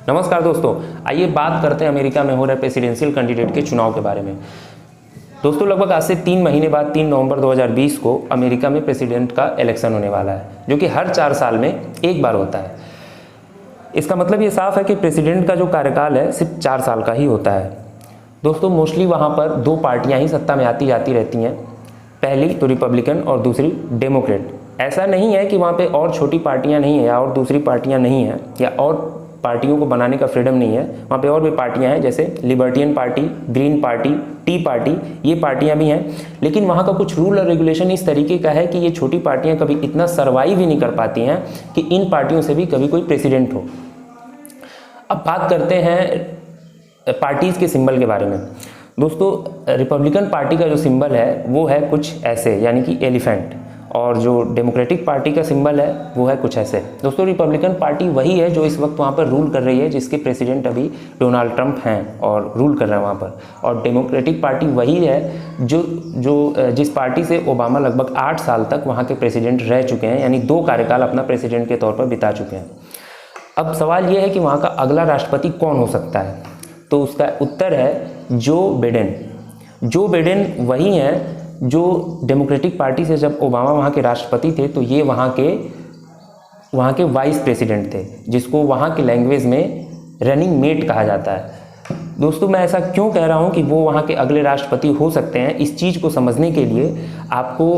नमस्कार दोस्तों, आइए बात करते हैं अमेरिका में हो रहे प्रेसिडेंशियल कैंडिडेट के चुनाव के बारे में। दोस्तों, लगभग आज से 3 महीने बाद 3 नवंबर 2020 को अमेरिका में प्रेसिडेंट का इलेक्शन होने वाला है, जो कि हर 4 साल में एक बार होता है। इसका मतलब ये साफ है कि प्रेसिडेंट का जो कार्यकाल है सिर्फ 4 साल का ही होता है। दोस्तों, मोस्टली वहाँ पर 2 पार्टियाँ ही सत्ता में आती जाती रहती हैं, पहली तो रिपब्लिकन और दूसरी डेमोक्रेट। ऐसा नहीं है कि वहाँ पे और छोटी पार्टियाँ नहीं हैं या और दूसरी पार्टियाँ नहीं हैं या और पार्टियों को बनाने का फ्रीडम नहीं है। वहाँ पे और भी पार्टियाँ हैं, जैसे libertarian party, green party, tea party, ये पार्टियाँ भी हैं। लेकिन वहाँ का कुछ रूल और रेगुलेशन इस तरीके का है कि ये छोटी पार्टियाँ कभी इतना सर्वाइव ही नहीं कर पाती हैं कि इन पार्टियों से भी कभी कोई प्रेसिडेंट हो। अब बात करते हैं पार्टीज़ के सिंबल के बारे में। दोस्तों, रिपब्लिकन पार्टी का जो सिंबल है वो है कुछ ऐसे, यानी कि एलिफेंट, और जो डेमोक्रेटिक पार्टी का सिंबल है वो है कुछ ऐसे। दोस्तों, रिपब्लिकन पार्टी वही है जो इस वक्त वहाँ पर रूल कर रही है, जिसके प्रेसिडेंट अभी डोनाल्ड ट्रंप हैं और रूल कर रहे हैं वहाँ पर। और डेमोक्रेटिक पार्टी वही है जिस पार्टी से ओबामा लगभग 8 साल तक वहाँ के प्रेसिडेंट रह चुके हैं, यानी 2 कार्यकाल अपना प्रेसिडेंट के तौर पर बिता चुके हैं। अब सवाल ये है कि वहाँ का अगला राष्ट्रपति कौन हो सकता है, तो उसका उत्तर है जो बिडेन। जो बिडेन वही हैं जो डेमोक्रेटिक पार्टी से जब ओबामा वहाँ के राष्ट्रपति थे तो ये वहाँ के वाइस प्रेसिडेंट थे, जिसको वहाँ की लैंग्वेज में रनिंग मेट कहा जाता है। दोस्तों, मैं ऐसा क्यों कह रहा हूँ कि वो वहाँ के अगले राष्ट्रपति हो सकते हैं, इस चीज़ को समझने के लिए आपको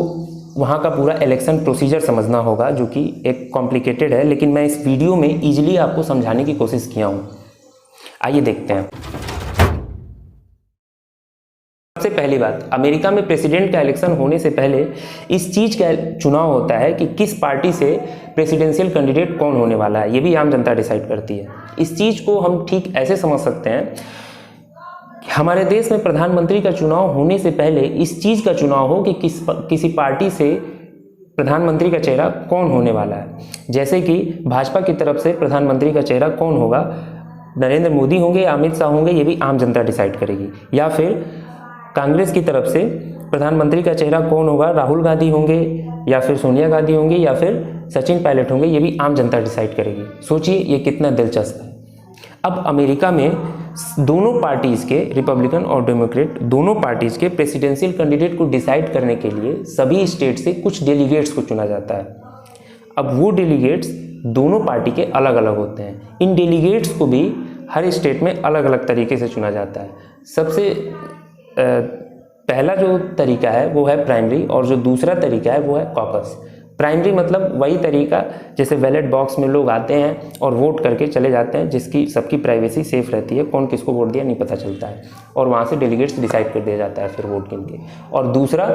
वहाँ का पूरा इलेक्शन प्रोसीजर समझना होगा, जो कि एक कॉम्प्लिकेटेड है, लेकिन मैं इस वीडियो में ईजिली आपको समझाने की कोशिश किया हूँ। आइए देखते हैं। सबसे पहली बात, अमेरिका में प्रेसिडेंट का इलेक्शन होने से पहले इस चीज़ का चुनाव होता है कि किस पार्टी से प्रेसिडेंशियल कैंडिडेट कौन होने वाला है। ये भी आम जनता डिसाइड करती है। इस चीज़ को हम ठीक ऐसे समझ सकते हैं कि हमारे देश में प्रधानमंत्री का चुनाव होने से पहले इस चीज़ का चुनाव हो कि किसी पार्टी से प्रधानमंत्री का चेहरा कौन होने वाला है। जैसे कि भाजपा की तरफ से प्रधानमंत्री का चेहरा कौन होगा, नरेंद्र मोदी होंगे या अमित शाह होंगे, ये भी आम जनता डिसाइड करेगी। या फिर कांग्रेस की तरफ से प्रधानमंत्री का चेहरा कौन होगा, राहुल गांधी होंगे या फिर सोनिया गांधी होंगे या फिर सचिन पायलट होंगे, ये भी आम जनता डिसाइड करेगी। सोचिए ये कितना दिलचस्प है। अब अमेरिका में दोनों पार्टीज़ के, रिपब्लिकन और डेमोक्रेट, दोनों पार्टीज़ के प्रेसिडेंशियल कैंडिडेट को डिसाइड करने के लिए सभी स्टेट से कुछ डेलीगेट्स को चुना जाता है। अब वो डेलीगेट्स दोनों पार्टी के अलग अलग होते हैं। इन डेलीगेट्स को भी हर स्टेट में अलग अलग तरीके से चुना जाता है। सबसे पहला जो तरीका है वो है प्राइमरी, और जो दूसरा तरीका है वो है कॉकस। प्राइमरी मतलब वही तरीका जैसे बैलेट बॉक्स में लोग आते हैं और वोट करके चले जाते हैं, जिसकी सबकी प्राइवेसी सेफ रहती है, कौन किसको वोट दिया नहीं पता चलता है, और वहाँ से डेलीगेट्स डिसाइड कर दिया जाता है फिर वोट गिन के। और दूसरा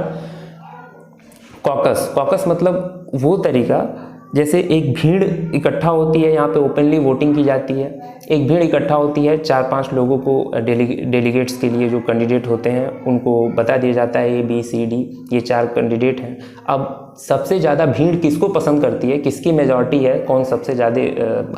कॉकस। कॉकस मतलब वो तरीका जैसे एक भीड़ इकट्ठा होती है, यहाँ पे ओपनली वोटिंग की जाती है। एक भीड़ इकट्ठा होती है, 4-5 लोगों को डेलीगेट्स के लिए जो कैंडिडेट होते हैं उनको बता दिया जाता है A, B, C, D, ये 4 कैंडिडेट हैं। अब सबसे ज़्यादा भीड़ किसको पसंद करती है, किसकी मेजॉरिटी है, कौन सबसे ज़्यादा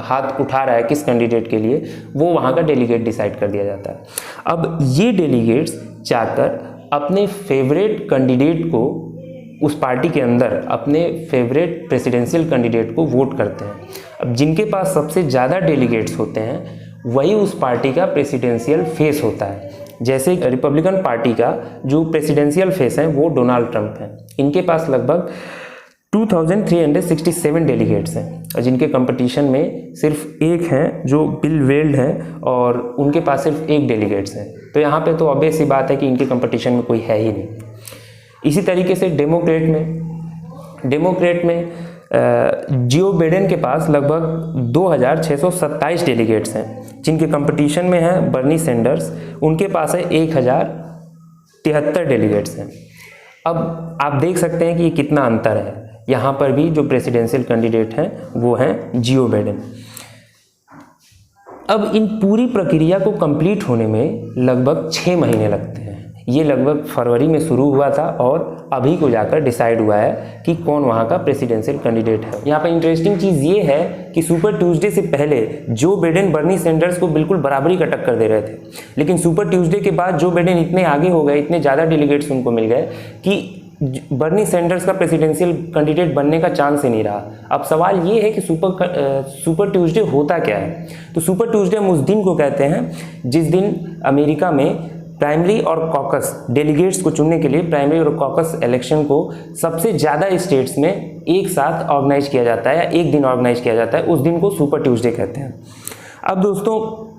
हाथ उठा रहा है किस कैंडिडेट के लिए, वो वहाँ का डेलीगेट डिसाइड कर दिया जाता है। अब ये डेलीगेट्स जाकर अपने फेवरेट कैंडिडेट को, उस पार्टी के अंदर अपने फेवरेट प्रेसिडेंशियल कैंडिडेट को वोट करते हैं। अब जिनके पास सबसे ज़्यादा डेलीगेट्स होते हैं वही उस पार्टी का प्रेसिडेंशियल फेस होता है। जैसे रिपब्लिकन पार्टी का जो प्रेसिडेंशियल फेस है वो डोनाल्ड ट्रंप हैं। इनके पास लगभग 2367 डेलीगेट्स हैं, और जिनके कंपटीशन में सिर्फ एक हैं जो बिल वेल्ड हैं, और उनके पास सिर्फ 1 डेलीगेट्स हैं। तो यहाँ पे तो ऑब्वियस सी बात है कि इनके कंपटीशन में कोई है ही नहीं। इसी तरीके से डेमोक्रेट में जो बिडेन के पास लगभग 2627 डेलीगेट्स हैं, जिनके कंपटीशन में हैं बर्नी सैंडर्स, उनके पास है 1073 डेलीगेट्स हैं। अब आप देख सकते हैं कि ये कितना अंतर है। यहाँ पर भी जो प्रेसिडेंशियल कैंडिडेट हैं वो हैं जो बिडेन। अब इन पूरी प्रक्रिया को कंप्लीट होने में लगभग 6 महीने लगते हैं। ये लगभग फरवरी में शुरू हुआ था और अभी को जाकर डिसाइड हुआ है कि कौन वहाँ का प्रेसिडेंशियल कैंडिडेट है। यहाँ पर इंटरेस्टिंग चीज़ ये है कि सुपर ट्यूसडे से पहले जो बिडेन बर्नी सैंडर्स को बिल्कुल बराबरी का टक्कर दे रहे थे, लेकिन सुपर ट्यूसडे के बाद जो बिडेन इतने आगे हो गए, इतने ज़्यादा डेलीगेट्स उनको मिल गए कि बर्नी सैंडर्स का प्रेसिडेंशियल कैंडिडेट बनने का चांस ही नहीं रहा। अब सवाल ये है कि सुपर ट्यूसडे होता क्या है। तो सुपर ट्यूसडे हम उस दिन को कहते हैं जिस दिन अमेरिका में प्राइमरी और कॉकस डेलीगेट्स को चुनने के लिए प्राइमरी और कॉकस इलेक्शन को सबसे ज़्यादा स्टेट्स में एक साथ ऑर्गेनाइज किया जाता है या एक दिन ऑर्गेनाइज किया जाता है, उस दिन को सुपर ट्यूसडे कहते हैं। अब दोस्तों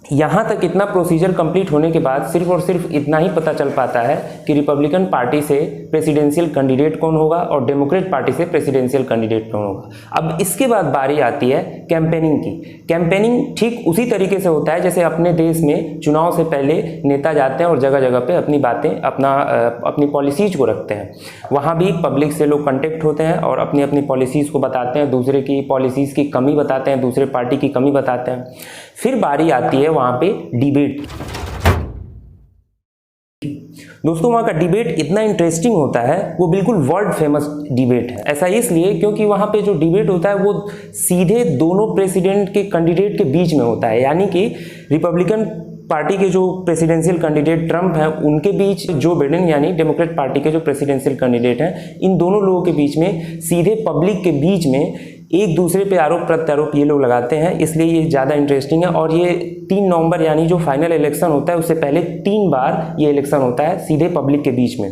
यहाँ तक इतना प्रोसीजर कंप्लीट होने के बाद सिर्फ और सिर्फ इतना ही पता चल पाता है कि रिपब्लिकन पार्टी से प्रेसिडेंशियल कैंडिडेट कौन होगा और डेमोक्रेट पार्टी से प्रेसिडेंशियल कैंडिडेट कौन होगा। अब इसके बाद बारी आती है कैंपेनिंग की। कैंपेनिंग ठीक उसी तरीके से होता है जैसे अपने देश में चुनाव से पहले नेता जाते हैं और जगह जगह पे अपनी बातें अपनी पॉलिसीज को रखते हैं। वहाँ भी पब्लिक से लोग कॉन्टेक्ट होते हैं और अपनी अपनी पॉलिसीज़ को बताते हैं, दूसरे की पॉलिसीज़ की कमी बताते हैं, दूसरे पार्टी की कमी बताते हैं। फिर बारी आती है वहाँ पे डिबेट। दोस्तों वहाँ का डिबेट इतना इंटरेस्टिंग होता है, वो बिल्कुल वर्ल्ड फेमस डिबेट है। ऐसा इसलिए क्योंकि वहाँ पे जो डिबेट होता है वो सीधे दोनों प्रेसिडेंट के कैंडिडेट के बीच में होता है, यानी कि रिपब्लिकन पार्टी के जो प्रेसिडेंशियल कैंडिडेट ट्रंप हैं उनके बीच जो बाइडेन यानी डेमोक्रेट पार्टी के जो प्रेसिडेंशियल कैंडिडेट हैं, इन दोनों लोगों के बीच में सीधे पब्लिक के बीच में एक दूसरे पे आरोप प्रत्यारोप ये लोग लगाते हैं, इसलिए ये ज़्यादा इंटरेस्टिंग है। और ये 3 नवंबर यानी जो फाइनल इलेक्शन होता है उससे पहले 3 बार ये इलेक्शन होता है सीधे पब्लिक के बीच में।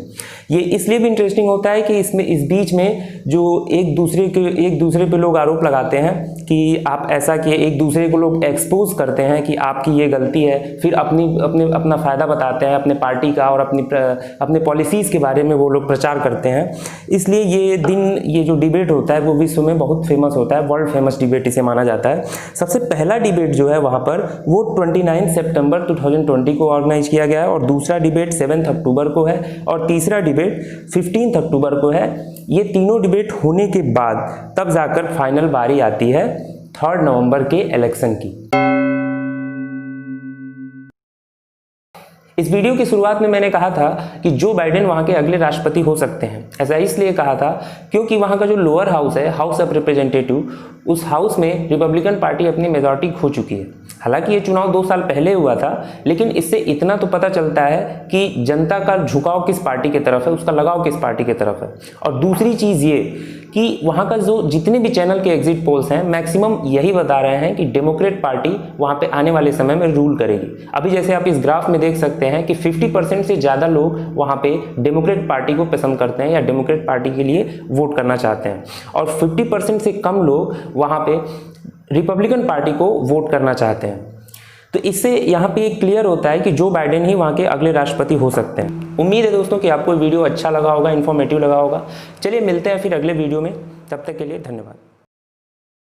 ये इसलिए भी इंटरेस्टिंग होता है कि इसमें इस बीच में जो एक दूसरे पे लोग आरोप लगाते हैं कि आप ऐसा किए, एक दूसरे को लोग एक्सपोज करते हैं कि आपकी ये गलती है, फिर अपना फ़ायदा बताते हैं अपने पार्टी का और अपने पॉलिसीज़ के बारे में वो लोग प्रचार करते हैं। इसलिए ये जो डिबेट होता है वो विश्व में बहुत फेमस होता है, वर्ल्ड फेमस डिबेट इसे माना जाता है। सबसे पहला डिबेट जो है वहाँ पर वो 29 सितंबर 2020 को ऑर्गेनाइज किया गया है और दूसरा डिबेट 7 अक्टूबर को है और तीसरा डिबेट 15 अक्टूबर को है। ये तीनों डिबेट होने के बाद तब जाकर फाइनल बारी आती है 3 नवंबर के इलेक्शन की। इस वीडियो की शुरुआत में मैंने कहा था कि जो बाइडेन वहाँ के अगले राष्ट्रपति हो सकते हैं। ऐसा इसलिए कहा था क्योंकि वहाँ का जो लोअर हाउस है, हाउस ऑफ रिप्रेजेंटेटिव, उस हाउस में रिपब्लिकन पार्टी अपनी मेजॉरिटी खो चुकी है। हालांकि ये चुनाव 2 साल पहले हुआ था, लेकिन इससे इतना तो पता चलता है कि जनता का झुकाव किस पार्टी की तरफ है, उसका लगाव किस पार्टी की तरफ है। और दूसरी चीज़ ये कि वहाँ का जो जितने भी चैनल के एग्जिट पोल्स हैं मैक्सिमम यही बता रहे हैं कि डेमोक्रेट पार्टी वहाँ पे आने वाले समय में रूल करेगी। अभी जैसे आप इस ग्राफ में देख सकते हैं कि 50% से ज़्यादा लोग वहाँ पे डेमोक्रेट पार्टी को पसंद करते हैं या डेमोक्रेट पार्टी के लिए वोट करना चाहते हैं और 50% से कम लोग वहाँ पे रिपब्लिकन पार्टी को वोट करना चाहते हैं। तो इससे यहाँ पे एक क्लियर होता है कि जो बाइडेन ही वहाँ के अगले राष्ट्रपति हो सकते हैं। उम्मीद है दोस्तों कि आपको वीडियो अच्छा लगा होगा, इन्फॉर्मेटिव लगा होगा। चलिए मिलते हैं फिर अगले वीडियो में, तब तक के लिए धन्यवाद।